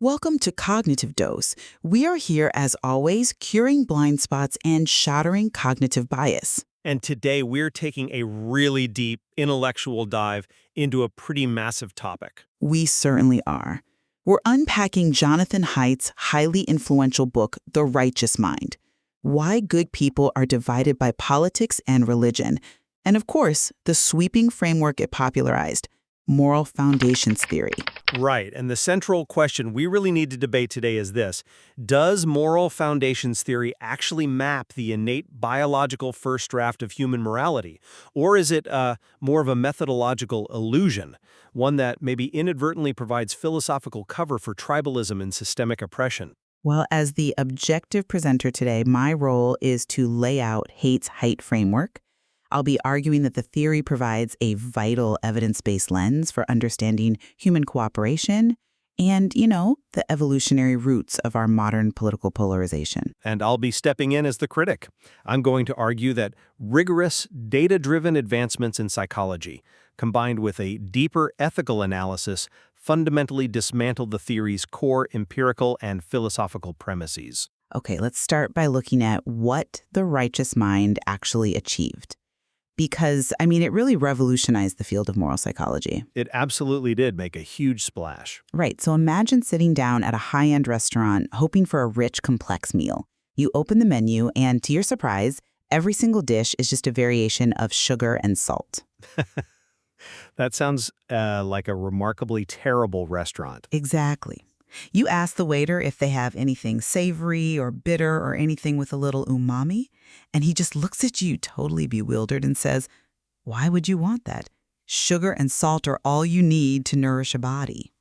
Welcome to Cognitive Dose. We are here, as always, curing blind spots and shattering cognitive bias. And today we're taking a really deep intellectual dive into a pretty massive topic. We certainly are. We're unpacking Jonathan Haidt's highly influential book, The Righteous Mind: Why Good People Are Divided by Politics and Religion, and of course, the sweeping framework it popularized, moral foundations theory. Right, and the central question we really need to debate today is this. Does moral foundations theory actually map the innate biological first draft of human morality? Or is it more of a methodological illusion, one that maybe inadvertently provides philosophical cover for tribalism and systemic oppression? Well, as the objective presenter today, my role is to lay out Haidt's Height framework. I'll be arguing that the theory provides a vital evidence-based lens for understanding human cooperation and, the evolutionary roots of our modern political polarization. And I'll be stepping in as the critic. I'm going to argue that rigorous, data-driven advancements in psychology, combined with a deeper ethical analysis, fundamentally dismantle the theory's core empirical and philosophical premises. Okay, let's start by looking at what the righteous mind actually achieved. Because, it really revolutionized the field of moral psychology. It absolutely did make a huge splash. Right, so imagine sitting down at a high-end restaurant hoping for a rich, complex meal. You open the menu, and to your surprise, every single dish is just a variation of sugar and salt. That sounds like a remarkably terrible restaurant. Exactly. You ask the waiter if they have anything savory or bitter or anything with a little umami, and he just looks at you totally bewildered and says, "Why would you want that? Sugar and salt are all you need to nourish a body."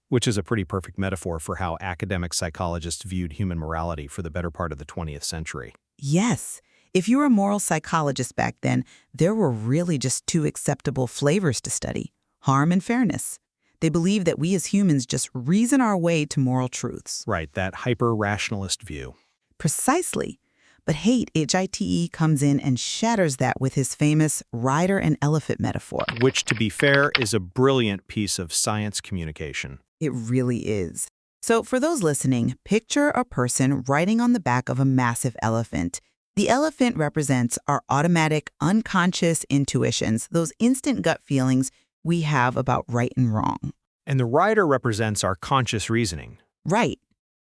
Which is a pretty perfect metaphor for how academic psychologists viewed human morality for the better part of the 20th century. Yes. If you were a moral psychologist back then, there were really just two acceptable flavors to study: harm and fairness. They believe that we as humans just reason our way to moral truths. Right, that hyper-rationalist view. Precisely. But Haidt, H-I-T-E, comes in and shatters that with his famous rider and elephant metaphor. Which, to be fair, is a brilliant piece of science communication. It really is. So for those listening, picture a person riding on the back of a massive elephant. The elephant represents our automatic, unconscious intuitions, those instant gut feelings we have about right and wrong. And the rider represents our conscious reasoning. Right.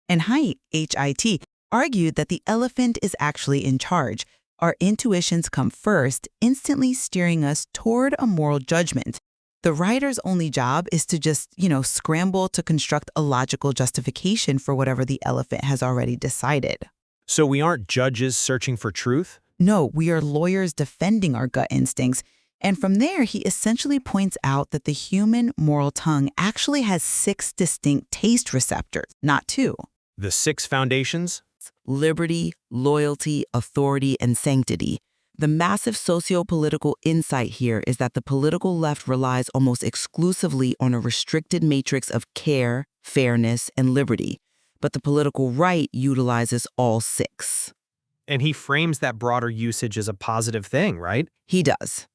And Haidt, H-I-T, argued that the elephant is actually in charge. Our intuitions come first, instantly steering us toward a moral judgment. The rider's only job is to just, scramble to construct a logical justification for whatever the elephant has already decided. So we aren't judges searching for truth? No, we are lawyers defending our gut instincts. And from there, he essentially points out that the human moral tongue actually has 6 distinct taste receptors, not 2. The 6 foundations? Liberty, loyalty, authority, and sanctity. The massive socio-political insight here is that the political left relies almost exclusively on a restricted matrix of care, fairness, and liberty. But the political right utilizes all 6. And he frames that broader usage as a positive thing, right? He does.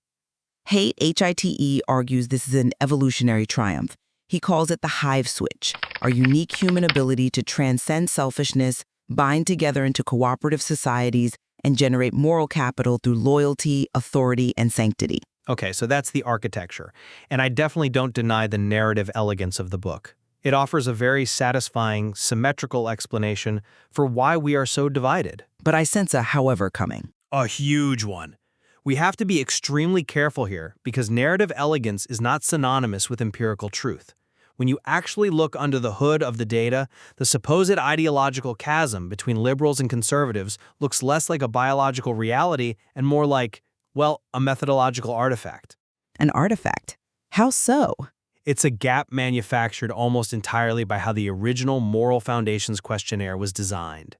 Haidt, H-I-T-E, argues this is an evolutionary triumph. He calls it the Hive switch, our unique human ability to transcend selfishness, bind together into cooperative societies, and generate moral capital through loyalty, authority, and sanctity. Okay, so that's the architecture. And I definitely don't deny the narrative elegance of the book. It offers a very satisfying, symmetrical explanation for why we are so divided. But I sense a however coming. A huge one. We have to be extremely careful here because narrative elegance is not synonymous with empirical truth. When you actually look under the hood of the data, the supposed ideological chasm between liberals and conservatives looks less like a biological reality and more like, a methodological artifact. An artifact? How so? It's a gap manufactured almost entirely by how the original Moral Foundations questionnaire was designed.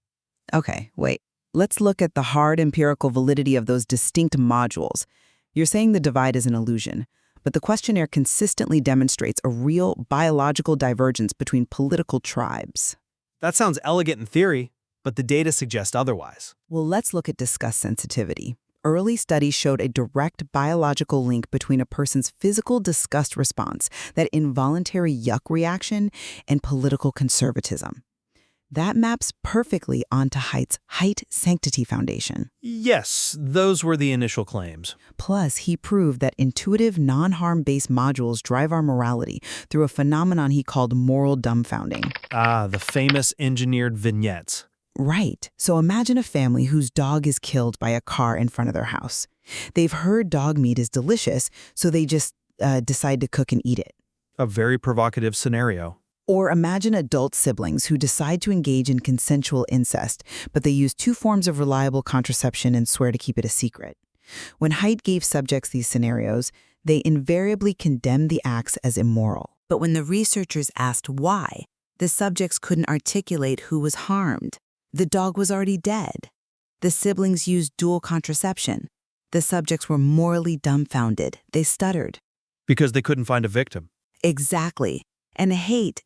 Okay, wait. Let's look at the hard empirical validity of those distinct modules. You're saying the divide is an illusion, but the questionnaire consistently demonstrates a real biological divergence between political tribes. That sounds elegant in theory, but the data suggest otherwise. Well, let's look at discuss sensitivity. early studies showed a direct biological link between a person's physical disgust response, that involuntary yuck reaction, and political conservatism. That maps perfectly onto Haidt's height sanctity foundation. Yes, those were the initial claims. Plus, he proved that intuitive, non-harm-based modules drive our morality through a phenomenon he called moral dumbfounding. Ah, the famous engineered vignettes. Right. So imagine a family whose dog is killed by a car in front of their house. They've heard dog meat is delicious, so they just decide to cook and eat it. A very provocative scenario. Or imagine adult siblings who decide to engage in consensual incest, but they use two forms of reliable contraception and swear to keep it a secret. When Haidt gave subjects these scenarios, they invariably condemned the acts as immoral. But when the researchers asked why, the subjects couldn't articulate who was harmed. The dog was already dead. The siblings used dual contraception. The subjects were morally dumbfounded. They stuttered. Because they couldn't find a victim. Exactly. And Haidt,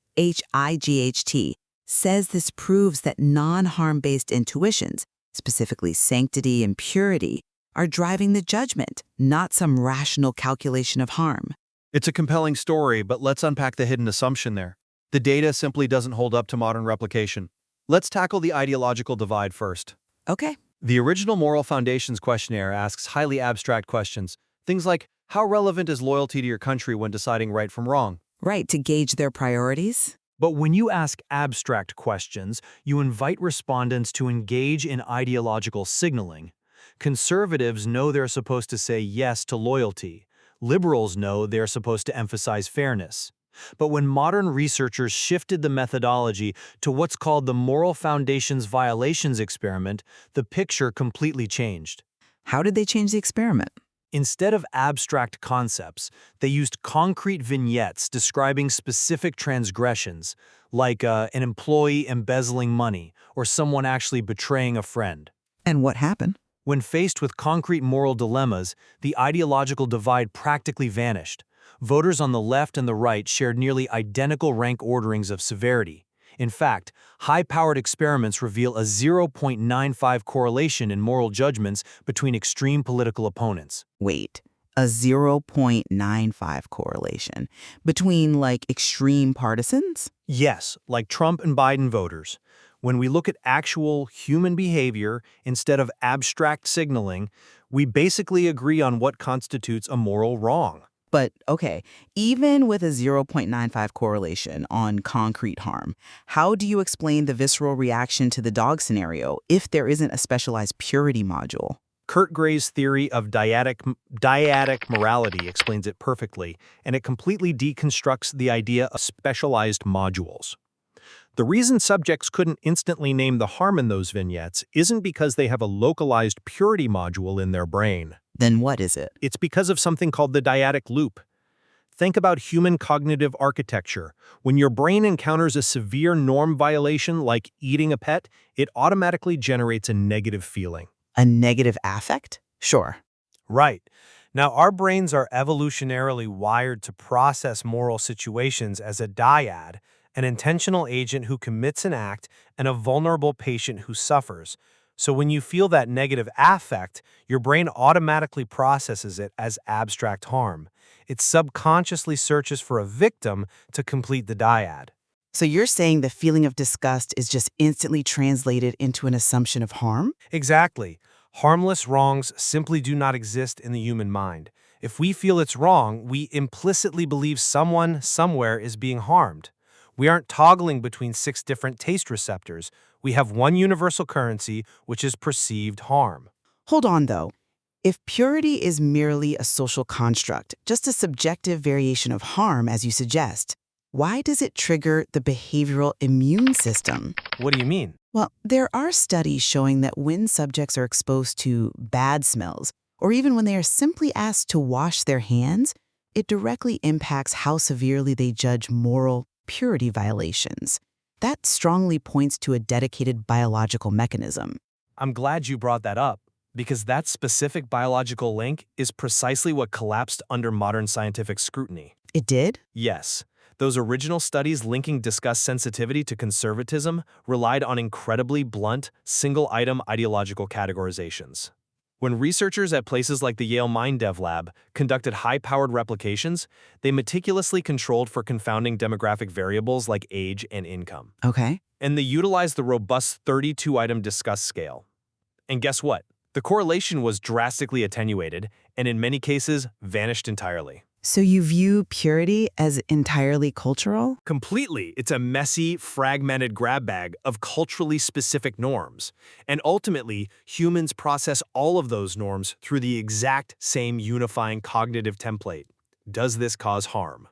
Hight, says this proves that non-harm-based intuitions, specifically sanctity and purity, are driving the judgment, not some rational calculation of harm. It's a compelling story, but let's unpack the hidden assumption there. The data simply doesn't hold up to modern replication. Let's tackle the ideological divide first. Okay. The original Moral Foundations questionnaire asks highly abstract questions. Things like, how relevant is loyalty to your country when deciding right from wrong? Right, to gauge their priorities. But when you ask abstract questions, you invite respondents to engage in ideological signaling. Conservatives know they're supposed to say yes to loyalty. Liberals know they're supposed to emphasize fairness. But when modern researchers shifted the methodology to what's called the Moral Foundations Violations Experiment, the picture completely changed. How did they change the experiment? Instead of abstract concepts, they used concrete vignettes describing specific transgressions, like an employee embezzling money or someone actually betraying a friend. And what happened? When faced with concrete moral dilemmas, the ideological divide practically vanished. Voters on the left and the right shared nearly identical rank orderings of severity. In fact, high-powered experiments reveal a 0.95 correlation in moral judgments between extreme political opponents. Wait, a 0.95 correlation between, like, extreme partisans? Yes, like Trump and Biden voters. When we look at actual human behavior instead of abstract signaling, we basically agree on what constitutes a moral wrong. But, okay, even with a 0.95 correlation on concrete harm, how do you explain the visceral reaction to the dog scenario if there isn't a specialized purity module? Kurt Gray's theory of dyadic morality explains it perfectly, and it completely deconstructs the idea of specialized modules. The reason subjects couldn't instantly name the harm in those vignettes isn't because they have a localized purity module in their brain. Then what is it? It's because of something called the dyadic loop. Think about human cognitive architecture. When your brain encounters a severe norm violation like eating a pet, it automatically generates a negative feeling. A negative affect? Sure. Right. Now, our brains are evolutionarily wired to process moral situations as a dyad, an intentional agent who commits an act, and a vulnerable patient who suffers. So when you feel that negative affect, your brain automatically processes it as abstract harm. It subconsciously searches for a victim to complete the dyad. So you're saying the feeling of disgust is just instantly translated into an assumption of harm? Exactly. Harmless wrongs simply do not exist in the human mind. If we feel it's wrong, we implicitly believe someone, somewhere is being harmed. We aren't toggling between 6 different taste receptors. We have one universal currency, which is perceived harm. Hold on, though. If purity is merely a social construct, just a subjective variation of harm, as you suggest, why does it trigger the behavioral immune system? What do you mean? Well, there are studies showing that when subjects are exposed to bad smells, or even when they are simply asked to wash their hands, it directly impacts how severely they judge moral purity violations. That strongly points to a dedicated biological mechanism. I'm glad you brought that up, because that specific biological link is precisely what collapsed under modern scientific scrutiny. It did? Yes. Those original studies linking disgust sensitivity to conservatism relied on incredibly blunt, single-item ideological categorizations. When researchers at places like the Yale MindDev Lab conducted high-powered replications, they meticulously controlled for confounding demographic variables like age and income. Okay. And they utilized the robust 32-item disgust scale. And guess what? The correlation was drastically attenuated, and in many cases, vanished entirely. So you view purity as entirely cultural? Completely. It's a messy, fragmented grab bag of culturally specific norms. And ultimately, humans process all of those norms through the exact same unifying cognitive template. Does this cause harm?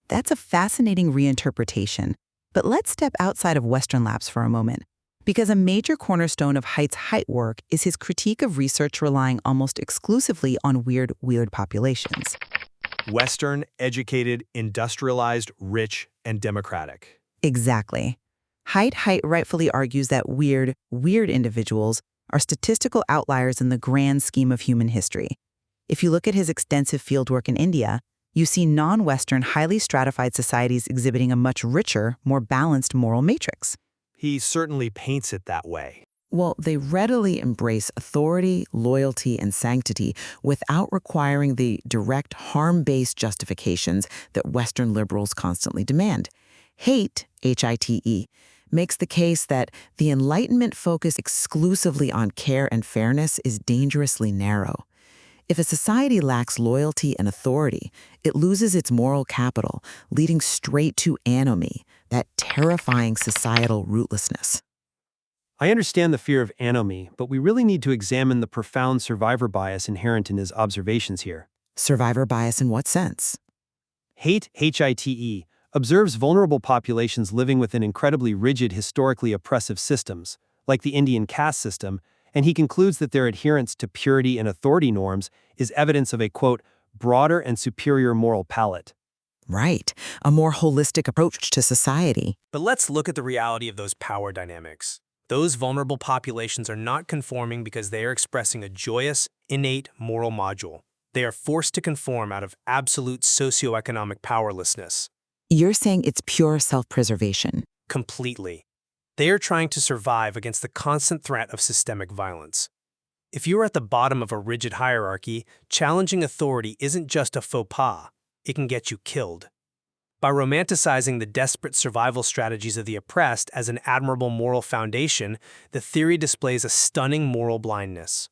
That's a fascinating reinterpretation. But let's step outside of Western labs for a moment. Because a major cornerstone of Haidt's Height work is his critique of research relying almost exclusively on weird populations. Western, educated, industrialized, rich, and democratic. Exactly. Heidt rightfully argues that weird individuals are statistical outliers in the grand scheme of human history. If you look at his extensive fieldwork in India, you see non-Western, highly stratified societies exhibiting a much richer, more balanced moral matrix. He certainly paints it that way. Well, they readily embrace authority, loyalty, and sanctity without requiring the direct harm-based justifications that Western liberals constantly demand. Haidt, H-I-T-E, makes the case that the Enlightenment focus exclusively on care and fairness is dangerously narrow. If a society lacks loyalty and authority, it loses its moral capital, leading straight to anomie, that terrifying societal rootlessness. I understand the fear of anomie, but we really need to examine the profound survivor bias inherent in his observations here. Survivor bias in what sense? Haidt, H-I-T-E, observes vulnerable populations living within incredibly rigid, historically oppressive systems, like the Indian caste system, and he concludes that their adherence to purity and authority norms is evidence of a, quote, broader and superior moral palette. Right, a more holistic approach to society. But let's look at the reality of those power dynamics. Those vulnerable populations are not conforming because they are expressing a joyous, innate moral module. They are forced to conform out of absolute socioeconomic powerlessness. You're saying it's pure self-preservation. Completely. They are trying to survive against the constant threat of systemic violence. If you are at the bottom of a rigid hierarchy, challenging authority isn't just a faux pas. It can get you killed. By romanticizing the desperate survival strategies of the oppressed as an admirable moral foundation, the theory displays a stunning moral blindness.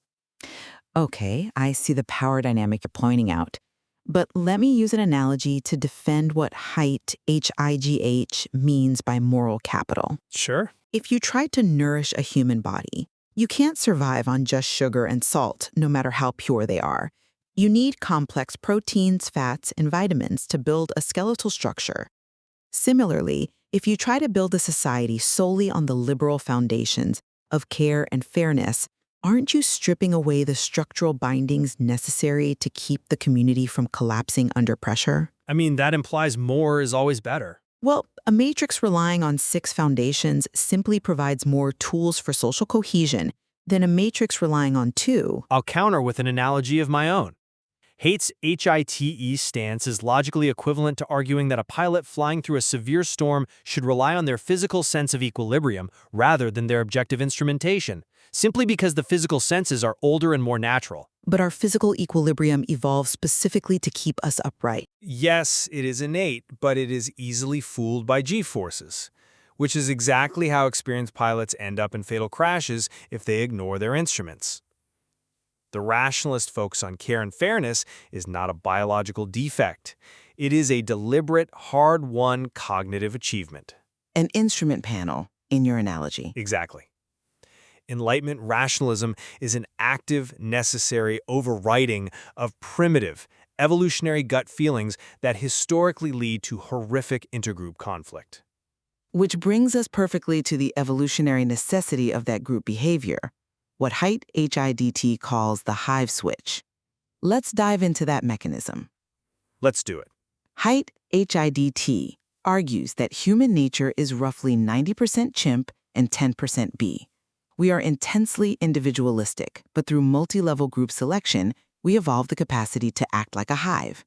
Okay, I see the power dynamic you're pointing out. But let me use an analogy to defend what Haidt, H-I-G-H, means by moral capital. Sure. If you try to nourish a human body, you can't survive on just sugar and salt, no matter how pure they are. You need complex proteins, fats, and vitamins to build a skeletal structure. Similarly, if you try to build a society solely on the liberal foundations of care and fairness, aren't you stripping away the structural bindings necessary to keep the community from collapsing under pressure? I mean, that implies more is always better. Well, a matrix relying on 6 foundations simply provides more tools for social cohesion than a matrix relying on 2. I'll counter with an analogy of my own. Haidt's HITE stance is logically equivalent to arguing that a pilot flying through a severe storm should rely on their physical sense of equilibrium rather than their objective instrumentation, simply because the physical senses are older and more natural. But our physical equilibrium evolved specifically to keep us upright. Yes, it is innate, but it is easily fooled by G-forces, which is exactly how experienced pilots end up in fatal crashes if they ignore their instruments. The rationalist focus on care and fairness is not a biological defect. It is a deliberate, hard-won cognitive achievement. An instrument panel, in your analogy. Exactly. Enlightenment rationalism is an active, necessary overriding of primitive, evolutionary gut feelings that historically lead to horrific intergroup conflict. Which brings us perfectly to the evolutionary necessity of that group behavior, what Haidt, H-I-D-T, calls the Hive switch. Let's dive into that mechanism. Let's do it. Haidt, H-I-D-T, argues that human nature is roughly 90% chimp and 10% bee. We are intensely individualistic, but through multi-level group selection, we evolve the capacity to act like a hive.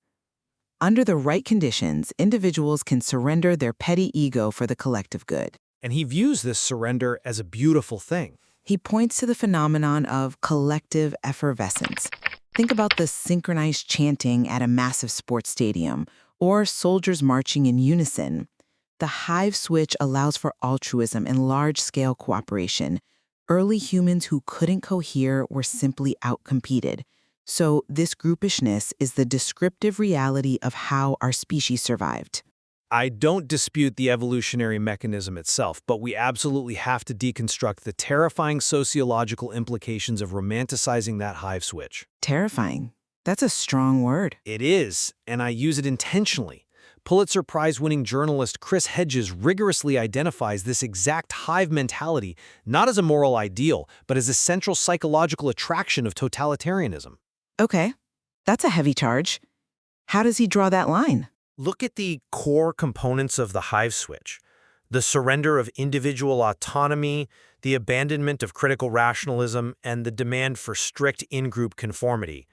Under the right conditions, individuals can surrender their petty ego for the collective good. And he views this surrender as a beautiful thing. He points to the phenomenon of collective effervescence. Think about the synchronized chanting at a massive sports stadium or soldiers marching in unison. The Hive switch allows for altruism and large-scale cooperation. Early humans who couldn't cohere were simply outcompeted. So this groupishness is the descriptive reality of how our species survived. I don't dispute the evolutionary mechanism itself, but we absolutely have to deconstruct the terrifying sociological implications of romanticizing that hive switch. Terrifying. That's a strong word. It is, and I use it intentionally. Pulitzer Prize-winning journalist Chris Hedges rigorously identifies this exact hive mentality not as a moral ideal, but as a central psychological attraction of totalitarianism. Okay, that's a heavy charge. How does he draw that line? Look at the core components of the hive switch: the surrender of individual autonomy, the abandonment of critical rationalism, and the demand for strict in-group conformity.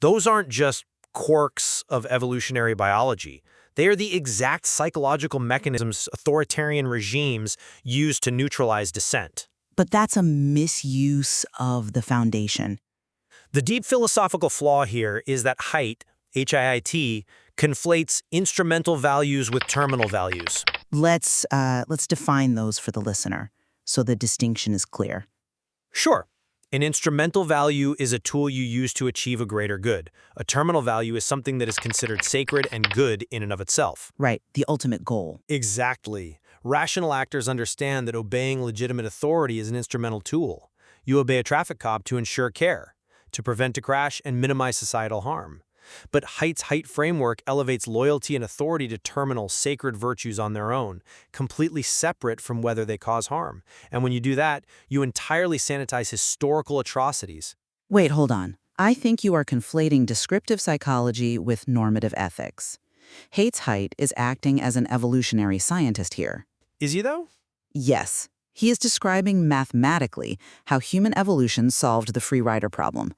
Those aren't just quirks of evolutionary biology. They are the exact psychological mechanisms authoritarian regimes use to neutralize dissent. But that's a misuse of the foundation. The deep philosophical flaw here is that Haidt, H-I-I-T, conflates instrumental values with terminal values. Let's define those for the listener so the distinction is clear. Sure. An instrumental value is a tool you use to achieve a greater good. A terminal value is something that is considered sacred and good in and of itself. Right, the ultimate goal. Exactly. Rational actors understand that obeying legitimate authority is an instrumental tool. You obey a traffic cop to ensure care, to prevent a crash and minimize societal harm. But Haidt's Haidt framework elevates loyalty and authority to terminal, sacred virtues on their own, completely separate from whether they cause harm. And when you do that, you entirely sanitize historical atrocities. Wait, hold on. I think you are conflating descriptive psychology with normative ethics. Haidt's Haidt is acting as an evolutionary scientist here. Is he, though? Yes. He is describing mathematically how human evolution solved the free rider problem.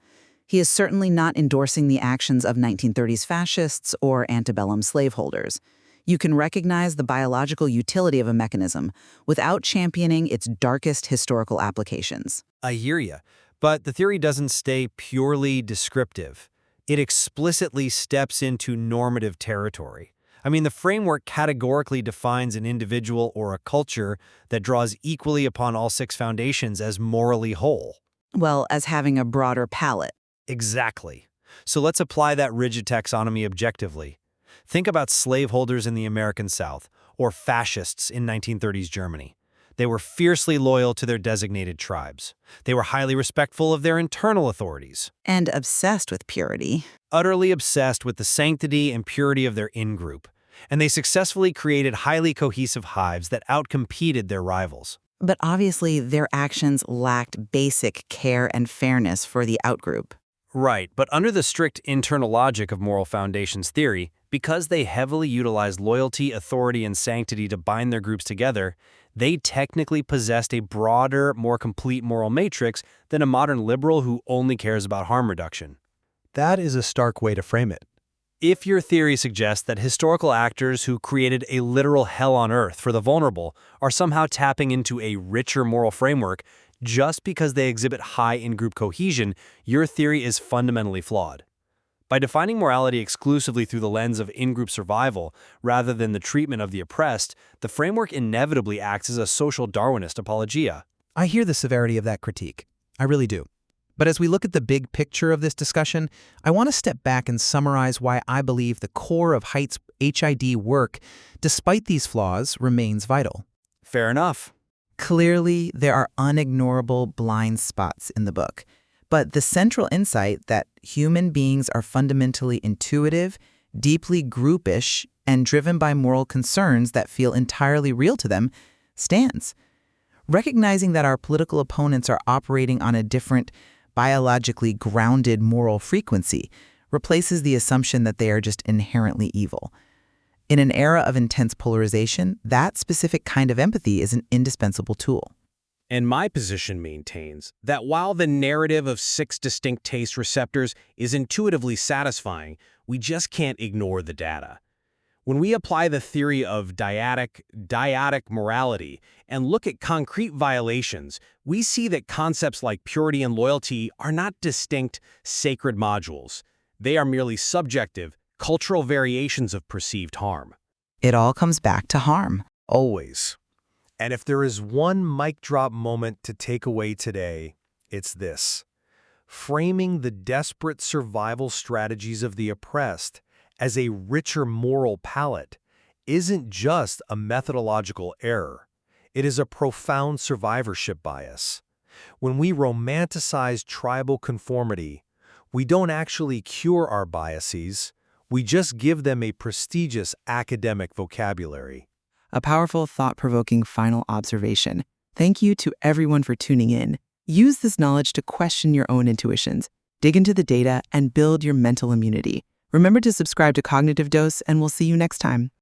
He is certainly not endorsing the actions of 1930s fascists or antebellum slaveholders. You can recognize the biological utility of a mechanism without championing its darkest historical applications. I hear ya, but the theory doesn't stay purely descriptive. It explicitly steps into normative territory. I mean, the framework categorically defines an individual or a culture that draws equally upon all six foundations as morally whole. Well, as having a broader palette. Exactly. So let's apply that rigid taxonomy objectively. Think about slaveholders in the American South, or fascists in 1930s Germany. They were fiercely loyal to their designated tribes. They were highly respectful of their internal authorities. And obsessed with purity. Utterly obsessed with the sanctity and purity of their in-group. And they successfully created highly cohesive hives that outcompeted their rivals. But obviously, their actions lacked basic care and fairness for the outgroup. Right, but under the strict internal logic of moral foundations theory, because they heavily utilized loyalty, authority, and sanctity to bind their groups together, they technically possessed a broader, more complete moral matrix than a modern liberal who only cares about harm reduction. That is a stark way to frame it. If your theory suggests that historical actors who created a literal hell on earth for the vulnerable are somehow tapping into a richer moral framework just because they exhibit high in-group cohesion, your theory is fundamentally flawed. By defining morality exclusively through the lens of in-group survival rather than the treatment of the oppressed, the framework inevitably acts as a social Darwinist apologia. I hear the severity of that critique. I really do. But as we look at the big picture of this discussion, I want to step back and summarize why I believe the core of Haidt's HID work, despite these flaws, remains vital. Fair enough. Clearly, there are unignorable blind spots in the book. But the central insight that human beings are fundamentally intuitive, deeply groupish, and driven by moral concerns that feel entirely real to them stands. Recognizing that our political opponents are operating on a different, biologically grounded moral frequency replaces the assumption that they are just inherently evil. In an era of intense polarization, that specific kind of empathy is an indispensable tool. And my position maintains that while the narrative of 6 distinct taste receptors is intuitively satisfying, we just can't ignore the data. When we apply the theory of dyadic morality and look at concrete violations, we see that concepts like purity and loyalty are not distinct, sacred modules. They are merely subjective, cultural variations of perceived harm. It all comes back to harm. Always. And if there is one mic drop moment to take away today, it's this. Framing the desperate survival strategies of the oppressed as a richer moral palette isn't just a methodological error. It is a profound survivorship bias. When we romanticize tribal conformity, we don't actually cure our biases, we just give them a prestigious academic vocabulary. A powerful, thought-provoking final observation. Thank you to everyone for tuning in. Use this knowledge to question your own intuitions, dig into the data, and build your mental immunity. Remember to subscribe to Cognitive Dose, and we'll see you next time.